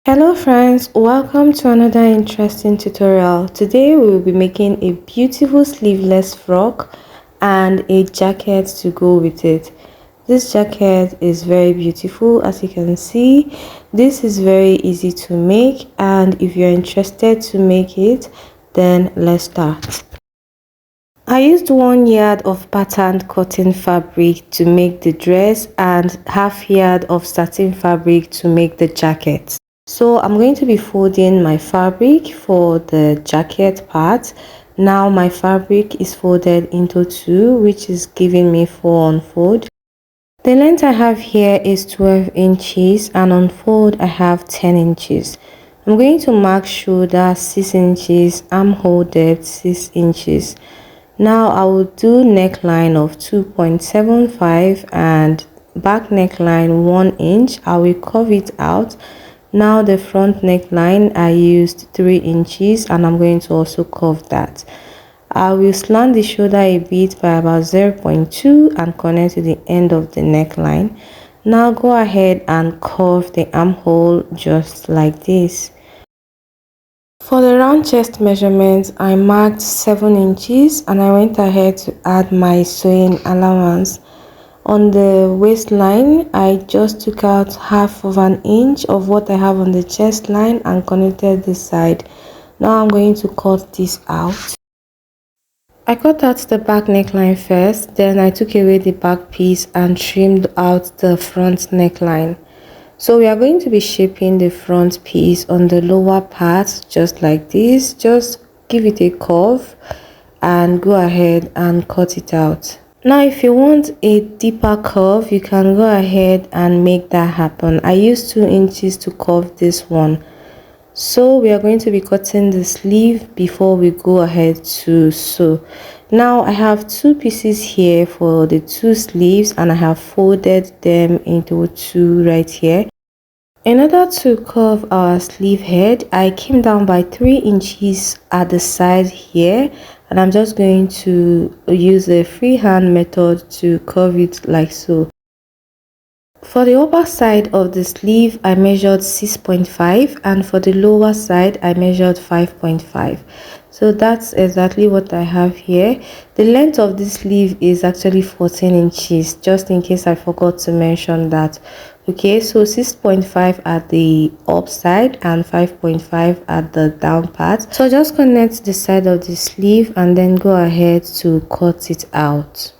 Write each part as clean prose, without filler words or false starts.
Hello friends, welcome to another interesting tutorial. Today we will be making a beautiful sleeveless frock and a jacket to go with it. This jacket is very beautiful. As you can see, this is very easy to make, and if you're interested to make it, then let's start. I used 1 yard of patterned cotton fabric to make the dress and half yard of satin fabric to make the jacket. So I'm going to be folding my fabric for the jacket part. Now my fabric is folded into two, which is giving me 4 on fold. The length I have here is 12 inches and on fold I have 10 inches. I'm going to mark shoulder 6 inches, armhole depth 6 inches. Now I will do neckline of 2.75 and back neckline 1 inch. I will curve it out. Now the front neckline I used 3 inches and I'm going to also curve that. I will slant the shoulder a bit by about 0.2 and connect to the end of the neckline. Now go ahead and curve the armhole just like this. For the round chest measurement, I marked 7 inches and I went ahead to add my sewing allowance. On the waistline, I just took out half of an inch of what I have on the chest line and connected this side. Now I'm going to cut this out. I cut out the back neckline first, then I took away the back piece and trimmed out the front neckline. So we are going to be shaping the front piece on the lower part just like this. Just give it a curve and go ahead and cut it out. Now if you want a deeper curve, you can go ahead and make that happen. I used 2 inches to curve this one. So we are going to be cutting the sleeve before we go ahead to sew. Now I have 2 pieces here for the 2 sleeves and I have folded them into 2 right here. In order to curve our sleeve head, I came down by 3 inches at the side here and I'm just going to use the freehand method to curve it like so. For the upper side of the sleeve, I measured 6.5 and for the lower side, I measured 5.5. So that's exactly what I have here. The length of this sleeve is actually 14 inches, just in case I forgot to mention that. Okay, so 6.5 at the up side and 5.5 at the down part. So just connect the side of the sleeve and then go ahead to cut it out.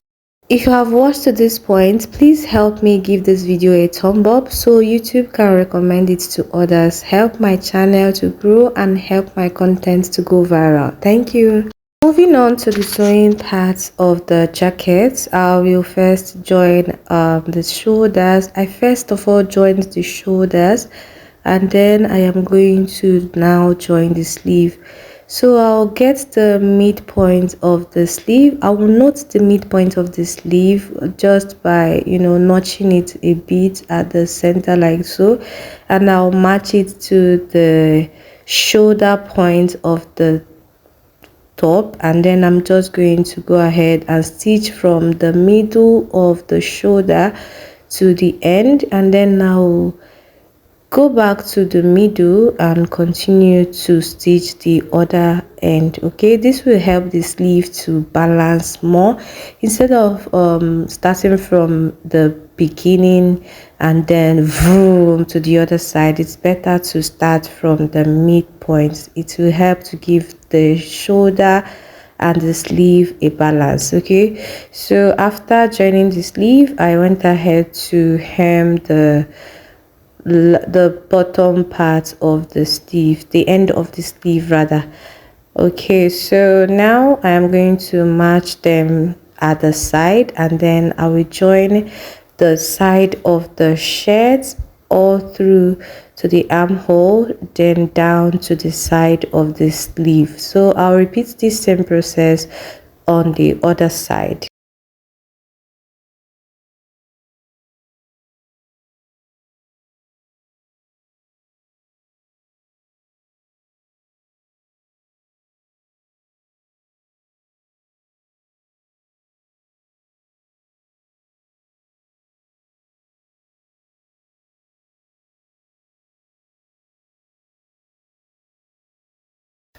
If you have watched to this point, please help me give this video a thumb up so YouTube can recommend it to others. Help my channel to grow and help my content to go viral. Thank you. Moving on to the sewing part of the jacket, I will first join the shoulders. I first of all joined the shoulders and then I am going to now join the sleeve. So I'll get the midpoint of the sleeve. I will note the midpoint of the sleeve just by notching it a bit at the center like so, and I'll match it to the shoulder point of the top, and then I'm just going to go ahead and stitch from the middle of the shoulder to the end, and then I'll go back to the middle and continue to stitch the other end. Okay, this will help the sleeve to balance more instead of starting from the beginning and then vroom to the other side. It's better to start from the midpoint. It will help to give the shoulder and the sleeve a balance. Okay, so after joining the sleeve, I went ahead to hem the bottom part of the sleeve, the end of the sleeve rather. Okay, so now I am going to match them at the side and then I will join the side of the shirt all through to the armhole, then down to the side of the sleeve. So I'll repeat this same process on the other side.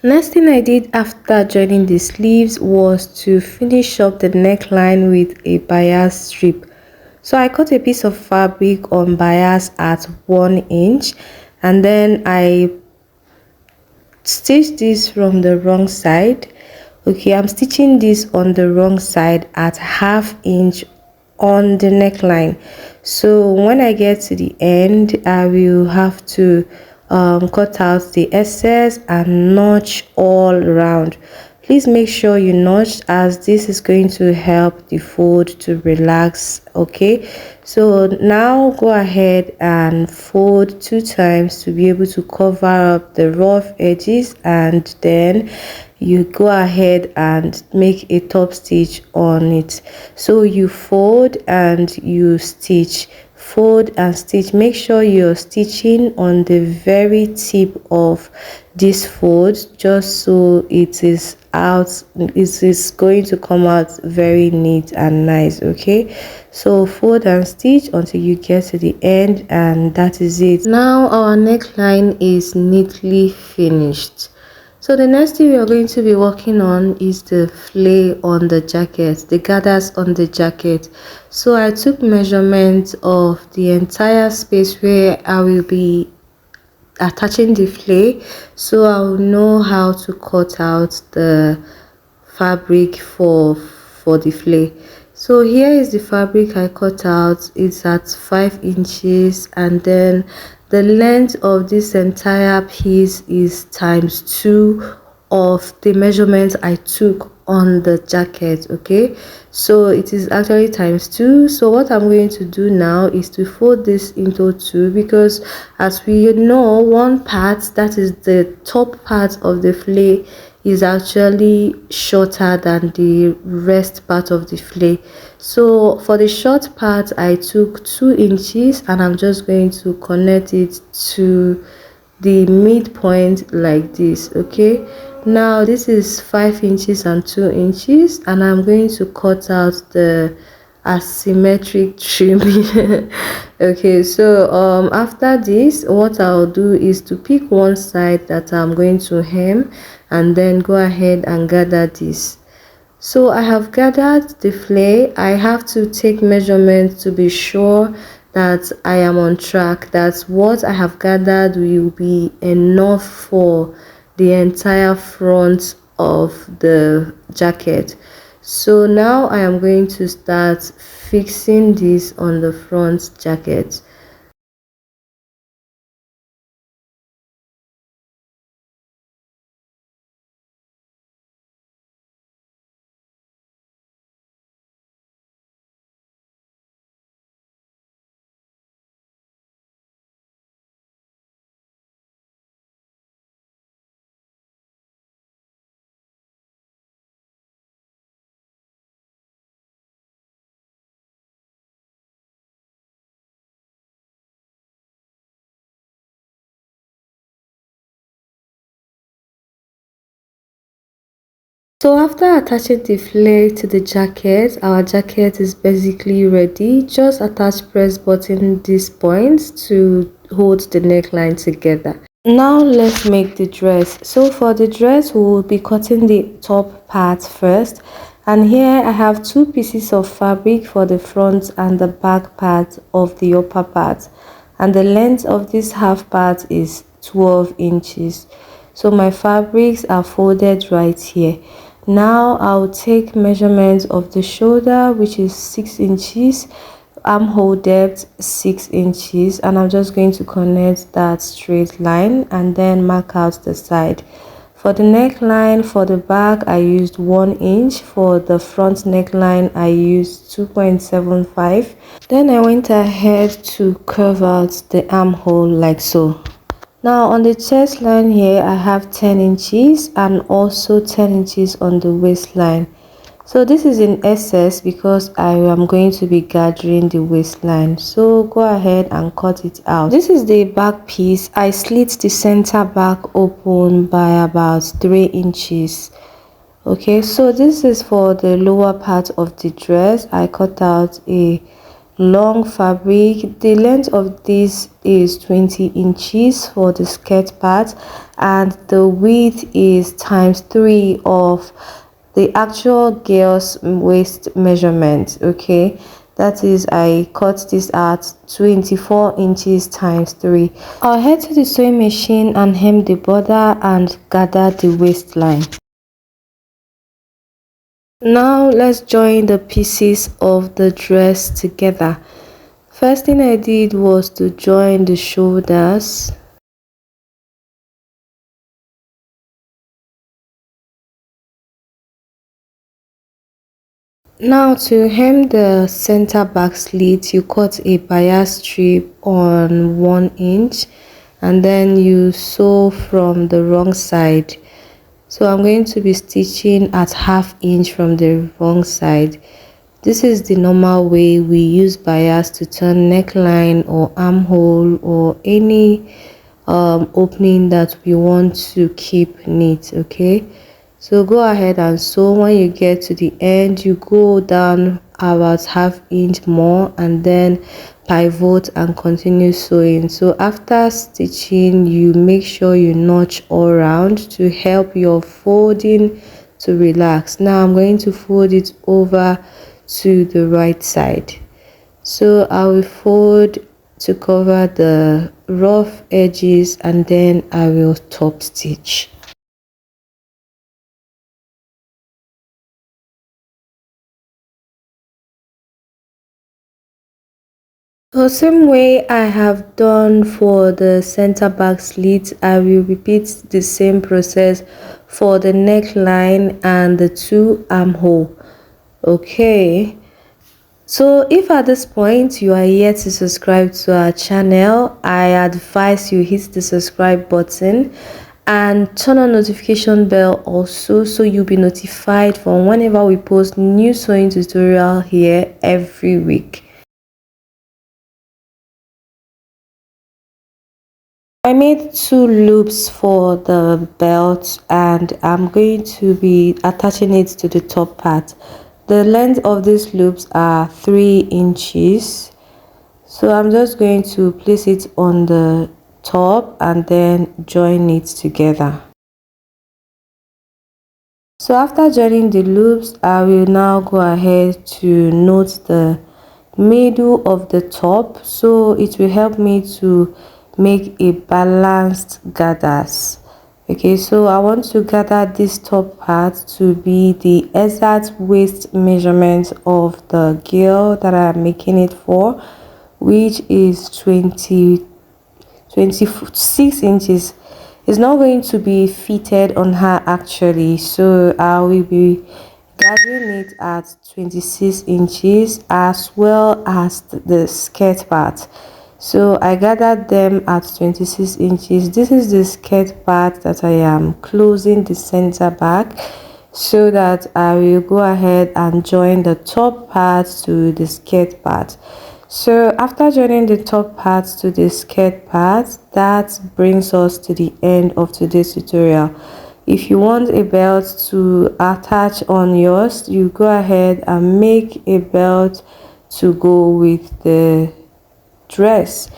Next thing I did after joining the sleeves was to finish up the neckline with a bias strip. So I cut a piece of fabric on bias at 1 inch, and then I stitched this from the wrong side. Okay, I'm stitching this on the wrong side at ½ inch on the neckline. So when I get to the end, I will have to cut out the excess and notch all around. Please make sure you notch, as this is going to help the fold to relax. Okay, so now go ahead and fold 2 times to be able to cover up the rough edges, and then you go ahead and make a top stitch on it. So you fold and you stitch, fold and stitch. Make sure you're stitching on the very tip of this fold, just so it is out, it is going to come out very neat and nice. Okay, so fold and stitch until you get to the end, and that is it. Now our neckline is neatly finished. So the next thing we are going to be working on is the flay on the jacket, the gathers on the jacket. So I took measurements of the entire space where I will be attaching the flay, so I will know how to cut out the fabric for the flay. So here is the fabric I cut out. It's at 5 inches, and then the length of this entire piece is ×2 of the measurement I took on the jacket. Okay, so it is actually ×2. So what I'm going to do now is to fold this into 2, because as we know, one part, that is the top part of the flay, is actually shorter than the rest part of the flay. So for the short part, I took 2 inches, and I'm just going to connect it to the midpoint like this. Okay, now this is 5 inches and 2 inches, and I'm going to cut out the asymmetric trimming. Okay, so after this, what I'll do is to pick one side that I'm going to hem, and then go ahead and gather this. So I have gathered the flay. I have to take measurements to be sure that I am on track, that what I have gathered will be enough for the entire front of the jacket. So now I am going to start fixing this on the front jacket. So after attaching the flare to the jacket, our jacket is basically ready. Just attach press button these points to hold the neckline together. Now let's make the dress. So for the dress, we will be cutting the top part first, and here I have 2 pieces of fabric for the front and the back part of the upper part, and the length of this half part is 12 inches. So my fabrics are folded right here. Now I'll take measurements of the shoulder, which is 6 inches, armhole depth 6 inches, and I'm just going to connect that straight line and then mark out the side. For the neckline, for the back, I used 1 inch. For the front neckline, I used 2.75. Then I went ahead to curve out the armhole like so. Now on the chest line here, I have 10 inches and also 10 inches on the waistline. So this is in excess because I am going to be gathering the waistline. So go ahead and cut it out. This is the back piece. I slit the center back open by about 3 inches. Okay, so this is for the lower part of the dress. I cut out a long fabric. The length of this is 20 inches for the skirt part, and the width is times 3 of the actual girl's waist measurement. Okay, that is, I cut this at 24 inches times 3. I'll head to the sewing machine and hem the border and gather the waistline. Now let's join the pieces of the dress together. First thing I did was to join the shoulders. Now to hem the center back slit, you cut a bias strip on 1 inch and then you sew from the wrong side. So I'm going to be stitching at ½ inch from the wrong side. This is the normal way we use bias to turn neckline or armhole or any opening that we want to keep neat. Okay, so go ahead and sew. When you get to the end, you go down about ½ inch more and then pivot and continue sewing. So after stitching, you make sure you notch all around to help your folding to relax. Now I'm going to fold it over to the right side. So I will fold to cover the rough edges and then I will top stitch. The same way I have done for the center back slit, I will repeat the same process for the neckline and the 2 armhole. Okay, so if at this point you are yet to subscribe to our channel, I advise you hit the subscribe button and turn on notification bell also, so you'll be notified from whenever we post new sewing tutorial here every week. I made 2 loops for the belt and I'm going to be attaching it to the top part. The length of these loops are 3 inches. So I'm just going to place it on the top and then join it together. So after joining the loops, I will now go ahead to note the middle of the top, so it will help me to make a balanced gathers. Okay, so I want to gather this top part to be the exact waist measurement of the girl that I'm making it for, which is 26 inches. It's not going to be fitted on her actually, so I will be gathering it at 26 inches as well as the skirt part. So I gathered them at 26 inches. This is the skirt part that I am closing the center back, so that I will go ahead and join the top part to the skirt part. So after joining the top part to the skirt part, that brings us to the end of today's tutorial. If you want a belt to attach on yours, you go ahead and make a belt to go with the dress.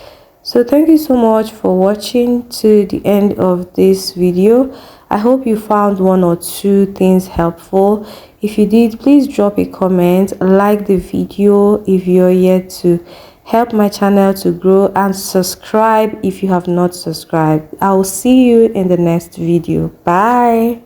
So thank you so much for watching to the end of this video. I hope you found 1 or 2 things helpful. If you did, please drop a comment, like the video if you're yet to help my channel to grow, and subscribe if you have not subscribed. I will see you in the next video. Bye.